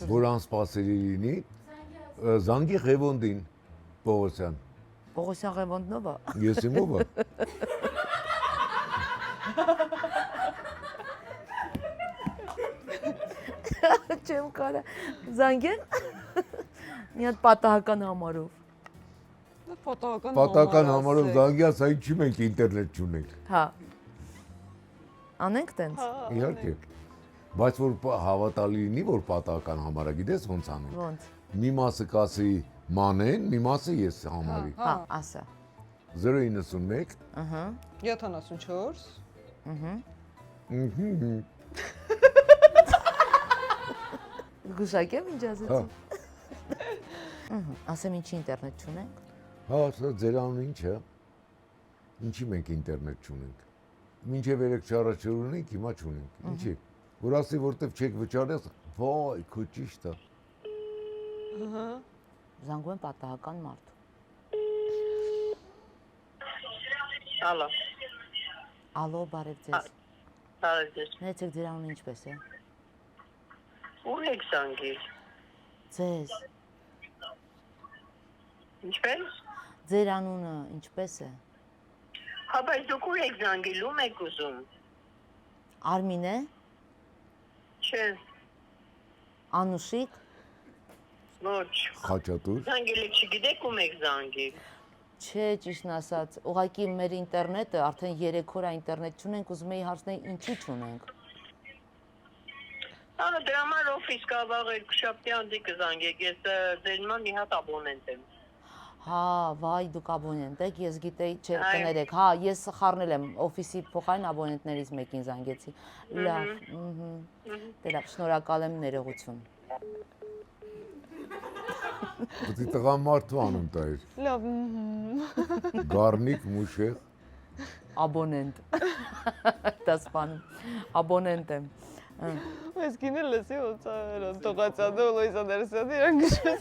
Որ անսպասելի լինի, զանգի Ղևոնդին Պողոսյան։ Պողոսյան Ղևոնդնովա։ Ես իմ ով է։ Չեմ կարա զանգեն մի հատ պատահական համարով։ Պատահական համարով զանգի, ասա ինչի մենք ինտերնետ չունենք։ Հա։ Անենք տենց։ Իհարկե։ Բայց որ հավատալի լինի, որ պատահական համարը, գիտես ոնց անենք։ Ոնց։ Մի մասը կասի Մանեն, մի մասը ես համարի։ Հա, ասա։ 091 Ահա։ 74 Գուշակեմ ինչ Հա, ասեցի։ Ասեմ ինչի ինտերնետ չունենք։ հա, սա ձեր անունը ինչ է։ Ինչի մենք ինտերնետ չունենք։ Մինչև երեք չառաջեր ունենք, հիմա չունենք։ Ինչի։ Որ ասի որտեվ չեք վճարես, վայ, քո ճիշտ է։ Զանգում եմ պատահական մարդ։ Ալո, Ալո, բարև ձեզ։ բարև ձեզ։ Ներեցեք ձեր անունը ինչպես է։ Ուր եք զանգել։ Ձեզ։ Ինչպես։ Ձեր անունը ինչպես է։ Հա, բայց դուք ուր եք զանգել, ում եք ուզում։ Արմին է։ Չէ, Անուշիկ։ ոչ։ Խաչատուր։ Զանգել եք, չգիտեք ում եք զանգել։ Չէ, ճիշտն ասած, ուղղակի մեր ինտերնետը արդեն 3 օր է ինտերնետ չունենք, ուզում էի հարցնել ինչի չունենք։ Ահա դրա համար օֆիս կա վաղ երկուշաբթի անձի կզանգեք, ես ձեր նման մի հատ աբոնենտ եմ։ Հա, վայ, դուք աբոնենտ եք, ես գիտեի, չէ, կներեք, հա, ես սխառնել եմ օֆիսի փոխային աբոնենտներից մեկին զանգեցի։ Լավ, դե լավ, շնորհակալ եմ, ներողություն։ Պետք է տղամարդու անուն տայր։ լավ Գառնիկ Մուշեղ։ Աբոնենտ։ Դա սպանում, աբոնենտ եմ։ Ես գինել լսի ոնց է տողացյանը Լոյս Անդերսյանը իրան գշեց